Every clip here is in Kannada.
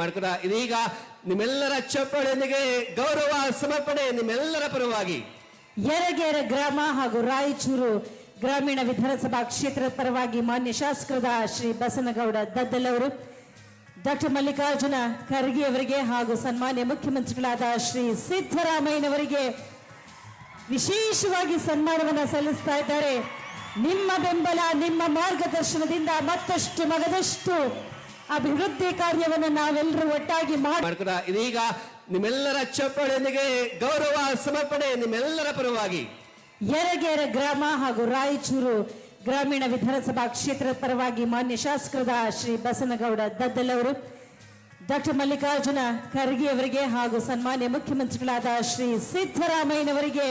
ಮಾಡ್ಕೊಡ. ಇದೀಗ ನಿಮ್ಮೆಲ್ಲರ ಚಪ್ಪಾಳೆಯೊಂದಿಗೆ ಗೌರವ ಸಮರ್ಪಣೆ ನಿಮ್ಮೆಲ್ಲರ ಪರವಾಗಿ ಯರಗೇರ ಗ್ರಾಮ ಹಾಗೂ ರಾಯಚೂರು ಗ್ರಾಮೀಣ ವಿಧಾನಸಭಾ ಕ್ಷೇತ್ರದ ಪರವಾಗಿ ಮಾನ್ಯ ಶಾಸಕರಾದ ಶ್ರೀ ಬಸನಗೌಡ ದದ್ದಲ್ ಅವರು, ಡಾಕ್ಟರ್ ಮಲ್ಲಿಕಾರ್ಜುನ ಖರ್ಗೆ ಅವರಿಗೆ ಹಾಗೂ ಸನ್ಮಾನ್ಯ ಮುಖ್ಯಮಂತ್ರಿಗಳಾದ ಶ್ರೀ ಸಿದ್ದರಾಮಯ್ಯನವರಿಗೆ ವಿಶೇಷವಾಗಿ ಸನ್ಮಾನವನ್ನು ಸಲ್ಲಿಸ್ತಾ ಇದ್ದಾರೆ. ನಿಮ್ಮ ಬೆಂಬಲ, ನಿಮ್ಮ ಮಾರ್ಗದರ್ಶನದಿಂದ ಮತ್ತಷ್ಟು ಮಗದಷ್ಟು ಅಭಿವೃದ್ಧಿ ಕಾರ್ಯವನ್ನು ನಾವೆಲ್ಲರೂ ಒಟ್ಟಾಗಿ ಮಾಡ್ಕೊಡ. ಇದೀಗ ನಿಮ್ಮೆಲ್ಲರ ಚಪ್ಪಾಳೆಯೊಂದಿಗೆ ಗೌರವ ಸಮರ್ಪಣೆ ನಿಮ್ಮೆಲ್ಲರ ಪರವಾಗಿ ಯರಗೇರ ಗ್ರಾಮ ಹಾಗೂ ರಾಯಚೂರು ಗ್ರಾಮೀಣ ವಿಧಾನಸಭಾ ಕ್ಷೇತ್ರದ ಪರವಾಗಿ ಮಾನ್ಯ ಶಾಸಕರಾದ ಶ್ರೀ ಬಸನಗೌಡ ದದ್ದಲ್ ಅವರು, ಡಾಕ್ಟರ್ ಮಲ್ಲಿಕಾರ್ಜುನ ಖರ್ಗೆ ಅವರಿಗೆ ಹಾಗೂ ಸನ್ಮಾನ್ಯ ಮುಖ್ಯಮಂತ್ರಿಗಳಾದ ಶ್ರೀ ಸಿದ್ದರಾಮಯ್ಯನವರಿಗೆ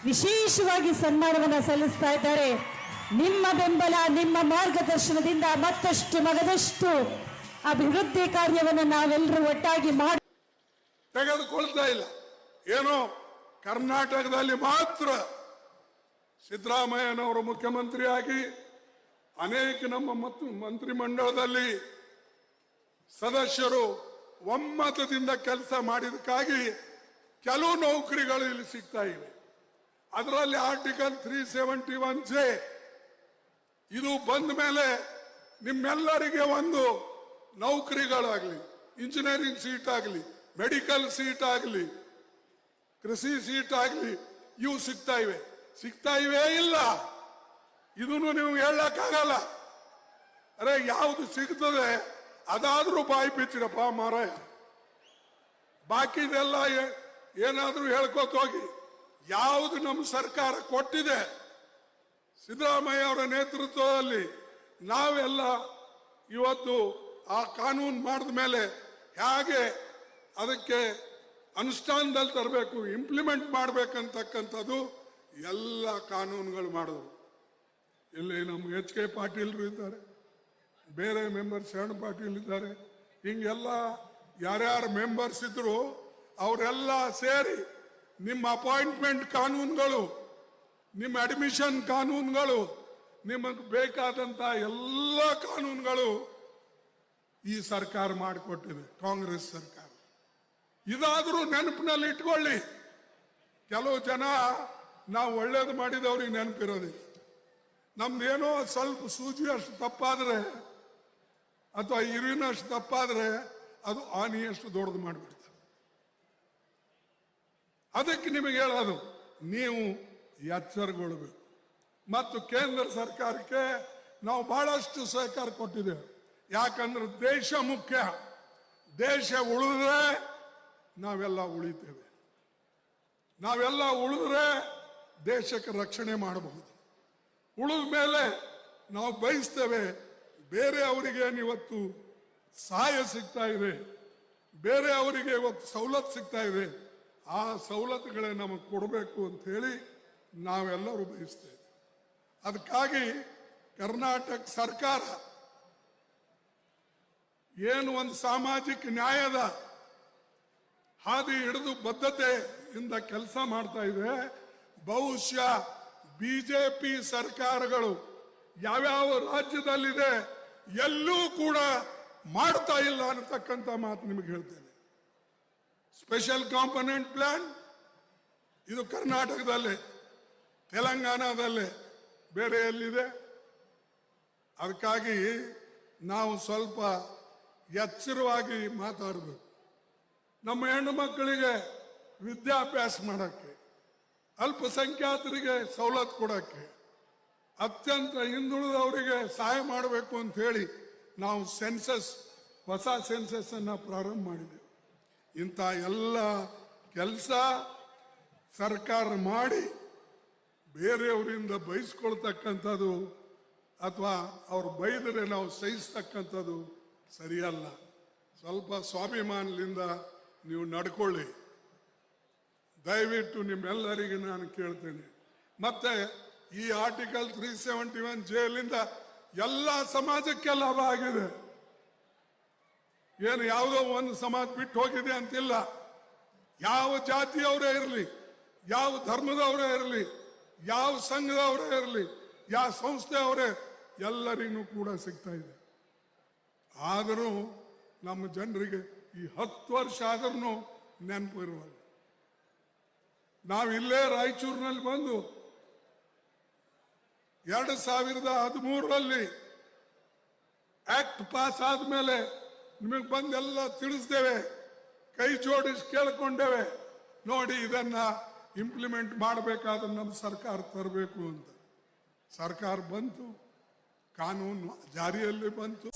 ವಿಶೇಷವಾಗಿ ಸನ್ಮಾನವನ್ನು ಸಲ್ಲಿಸ್ತಾ ಇದ್ದಾರೆ. ನಿಮ್ಮ ಬೆಂಬಲ, ನಿಮ್ಮ ಮಾರ್ಗದರ್ಶನದಿಂದ ಮತ್ತಷ್ಟು ಮಗದಷ್ಟು ಅಭಿವೃದ್ಧಿ ಕಾರ್ಯವನ್ನು ನಾವೆಲ್ಲರೂ ಒಟ್ಟಾಗಿ ತೆಗೆದುಕೊಳ್ತಾ ಇಲ್ಲ. ಏನೋ ಕರ್ನಾಟಕದಲ್ಲಿ ಮಾತ್ರ ಸಿದ್ದರಾಮಯ್ಯನವರು ಮುಖ್ಯಮಂತ್ರಿಯಾಗಿ ಅನೇಕ ನಮ್ಮ ಮಂತ್ರಿಮಂಡಲದಲ್ಲಿ ಸದಸ್ಯರು ಒಮ್ಮತದಿಂದ ಕೆಲಸ ಮಾಡಿದಕ್ಕಾಗಿ ಕೆಲವು ನೌಕರಿಗಳು ಇಲ್ಲಿ ಸಿಗ್ತಾ ಇವೆ. ಅದರಲ್ಲಿ ಆರ್ಟಿಕಲ್ 371J ಇದು ಬಂದ ಮೇಲೆ ನಿಮ್ಮೆಲ್ಲರಿಗೆ ಒಂದು ನೌಕರಿಗಳಾಗಲಿ, ಇಂಜಿನಿಯರಿಂಗ್ ಸೀಟ್ ಆಗಲಿ, ಮೆಡಿಕಲ್ ಸೀಟ್ ಆಗಲಿ, ಕೃಷಿ ಸೀಟ್ ಆಗಲಿ, ಇವು ಸಿಗ್ತಾ ಇವೆ ಇಲ್ಲ ಇದನ್ನು ನೀವು ಹೇಳಕ್ಕಾಗಲ್ಲ. ಅರೆ ಯಾವುದು ಸಿಗ್ತದೆ ಅದಾದ್ರೂ ಬಾಯಿ ಬಿಚ್ಚಿರಪ್ಪ ಮಾರಾಯ. ಬಾಕಿದೆಲ್ಲ ಏನಾದ್ರೂ ಹೇಳ್ಕೋತ ಹೋಗಿ. ಯಾವುದು ನಮ್ಮ ಸರ್ಕಾರ ಕೊಟ್ಟಿದೆ, ಸಿದ್ದರಾಮಯ್ಯ ಅವರ ನೇತೃತ್ವದಲ್ಲಿ ನಾವೆಲ್ಲ ಇವತ್ತು ಆ ಕಾನೂನು ಮಾಡಿದ ಮೇಲೆ ಹೇಗೆ ಅದಕ್ಕೆ ಅನುಷ್ಠಾನದಲ್ಲಿ ತರಬೇಕು, ಇಂಪ್ಲಿಮೆಂಟ್ ಮಾಡಬೇಕಂತಕ್ಕಂಥದ್ದು ಎಲ್ಲ ಕಾನೂನುಗಳು ಮಾಡಿದ್ರು. ಇಲ್ಲಿ ನಮ್ಮ ಎಚ್ ಕೆ ಪಾಟೀಲ್ರು ಇದ್ದಾರೆ, ಬೇರೆ ಮೆಂಬರ್ ಶರಣ ಪಾಟೀಲ್ ಇದ್ದಾರೆ, ಹಿಂಗೆಲ್ಲ ಯಾರ್ಯಾರು ಮೆಂಬರ್ಸ್ ಇದ್ರು ಅವರೆಲ್ಲ ಸೇರಿ ನಿಮ್ಮ ಅಪಾಯಿಂಟ್ಮೆಂಟ್ ಕಾನೂನುಗಳು, ನಿಮ್ಮ ಅಡ್ಮಿಷನ್ ಕಾನೂನುಗಳು, ನಿಮಗೆ ಬೇಕಾದಂತ ಎಲ್ಲ ಕಾನೂನುಗಳು ಈ ಸರ್ಕಾರ ಮಾಡಿಕೊಟ್ಟಿದೆ, ಕಾಂಗ್ರೆಸ್ ಸರ್ಕಾರ. ಇದಾದರೂ ನೆನಪಿನಲ್ಲಿ ಇಟ್ಕೊಳ್ಳಿ. ಕೆಲವು ಜನ ನಾವು ಒಳ್ಳೇದು ಮಾಡಿದವ್ರಿಗೆ ನೆನಪಿರೋದಿಲ್ಲ. ನಮ್ದೇನೋ ಸ್ವಲ್ಪ ಸೂಜಿ ಅಷ್ಟು ತಪ್ಪಾದ್ರೆ ಅಥವಾ ಇರುವಿನಷ್ಟು ತಪ್ಪಾದ್ರೆ ಅದು ಆನಿಯಷ್ಟು ದೊಡ್ಡದು ಮಾಡಿಬಿಡ್ತಾರೆ. ಅದಕ್ಕೆ ನಿಮಗೆ ಹೇಳೋದು, ನೀವು ಎಚ್ಚರಗೊಳ್ಬೇಕು. ಮತ್ತು ಕೇಂದ್ರ ಸರ್ಕಾರಕ್ಕೆ ನಾವು ಬಹಳಷ್ಟು ಸಹಕಾರ ಕೊಟ್ಟಿದ್ದೇವೆ. ಯಾಕಂದ್ರೆ ದೇಶ ಮುಖ್ಯ. ದೇಶ ಉಳಿದ್ರೆ ನಾವೆಲ್ಲ ಉಳಿತೇವೆ. ನಾವೆಲ್ಲ ಉಳಿದ್ರೆ ದೇಶಕ್ಕೆ ರಕ್ಷಣೆ ಮಾಡಬಹುದು. ಉಳಿದ ಮೇಲೆ ನಾವು ಬಯಸ್ತೇವೆ ಬೇರೆ ಅವರಿಗೆ ಇವತ್ತು ಸಹಾಯ ಸಿಗ್ತಾ ಇದೆ, ಬೇರೆ ಅವರಿಗೆ ಇವತ್ತು ಸವಲತ್ತು ಸಿಗ್ತಾ ಇದೆ, ಆ ಸವಲತ್ತುಗಳೇ ನಮಗೆ ಕೊಡಬೇಕು ಅಂತ ಹೇಳಿ ನಾವೆಲ್ಲರೂ ಬಯಸ್ತೇವೆ. ಅದಕ್ಕಾಗಿ ಕರ್ನಾಟಕ ಸರ್ಕಾರ ಏನು ಒಂದು ಸಾಮಾಜಿಕ ನ್ಯಾಯದ ಹಾದಿ ಹಿಡಿದು ಬದ್ಧತೆಯಿಂದ ಕೆಲಸ ಮಾಡ್ತಾ ಇದೆ. ಬಹುಶಃ ಬಿಜೆಪಿ ಸರ್ಕಾರಗಳು ಯಾವ್ಯಾವ ರಾಜ್ಯದಲ್ಲಿದೆ ಎಲ್ಲೂ ಕೂಡ ಮಾಡ್ತಾ ಇಲ್ಲ ಅನ್ನತಕ್ಕಂಥ ಮಾತು ನಿಮಗೆ ಹೇಳ್ತೇನೆ. ಸ್ಪೆಷಲ್ ಕಾಂಪೊನೆಂಟ್ ಪ್ಲಾನ್ ಇದು ಕರ್ನಾಟಕದಲ್ಲೇ, ತೆಲಂಗಾಣದಲ್ಲೇ, ಬೇರೆ ಎಲ್ಲಿದೆ? ಅದಕ್ಕಾಗಿ ನಾವು ಸ್ವಲ್ಪ ಎಚ್ಚರವಾಗಿ ಮಾತಾಡಬೇಕು. ನಮ್ಮ ಹೆಣ್ಣು ಮಕ್ಕಳಿಗೆ ವಿದ್ಯಾಭ್ಯಾಸ ಮಾಡೋಕ್ಕೆ, ಅಲ್ಪಸಂಖ್ಯಾತರಿಗೆ ಸವಲತ್ತು ಕೊಡೋಕ್ಕೆ, ಅತ್ಯಂತ ಹಿಂದುಳಿದವರಿಗೆ ಸಹಾಯ ಮಾಡಬೇಕು ಅಂತ ಹೇಳಿ ನಾವು ಹೊಸ ಸೆನ್ಸಸ್ ಅನ್ನು ಪ್ರಾರಂಭ ಮಾಡಿದೆವು. ಇಂಥ ಎಲ್ಲ ಕೆಲಸ ಸರ್ಕಾರ ಮಾಡಿ ಬೇರೆಯವರಿಂದ ಬಯಸ್ಕೊಳ್ತಕ್ಕಂಥದ್ದು ಅಥವಾ ಅವ್ರು ಬೈದರೆ ನಾವು ಸಹಿಸ್ತಕ್ಕಂಥದ್ದು ಸರಿಯಲ್ಲ. ಸ್ವಲ್ಪ ಸ್ವಾಭಿಮಾನದಿಂದ ನೀವು ನಡ್ಕೊಳ್ಳಿ, ದಯವಿಟ್ಟು ನಿಮ್ಮೆಲ್ಲರಿಗೆ ನಾನು ಕೇಳ್ತೇನೆ. ಮತ್ತೆ ಈ ಆರ್ಟಿಕಲ್ 371Jಲಿಂದ ಎಲ್ಲ ಸಮಾಜಕ್ಕೆ ಲಾಭ ಆಗಿದೆ. ಏನು ಯಾವುದೋ ಒಂದು ಸಮಾಜ ಬಿಟ್ಟು ಹೋಗಿದೆ ಅಂತಿಲ್ಲ. ಯಾವ ಜಾತಿಯವರೇ ಇರಲಿ, ಯಾವ ಧರ್ಮದವರೇ ಇರಲಿ, ಯಾವ ಸಂಘದವರೇ ಇರಲಿ, ಯಾವ ಸಂಸ್ಥೆಯವರೇ, ಎಲ್ಲರಿಗೂ ಕೂಡ ಸಿಗ್ತಾ ಇದೆ. ಆದರೂ ನಮ್ಮ ಜನರಿಗೆ ಈ 10 ವರ್ಷ ಆದ್ರೂ ನೆನಪು ಇರುವಲ್ಲ. ನಾವಿಲ್ಲೇ ರಾಯಚೂರಿನಲ್ಲಿ ಬಂದು 2013ರಲ್ಲಿ ಆಕ್ಟ್ ಪಾಸ್ ಆದ್ಮೇಲೆ ನಿಮಗೆ ಬಂದೆಲ್ಲ ತಿಳಿಸ್ತೇವೆ, ಕೈ ಜೋಡಿಸಿ ಕೇಳ್ಕೊಂಡೇವೆ, ನೋಡಿ ಇದನ್ನ ಇಂಪ್ಲಿಮೆಂಟ್ ಮಾಡಬೇಕಾದ್ರೆ ನಮ್ಮ ಸರ್ಕಾರ ತರಬೇಕು ಅಂತ. ಸರ್ಕಾರ ಬಂತು, ಕಾನೂನು ಜಾರಿಯಲ್ಲಿ ಬಂತು.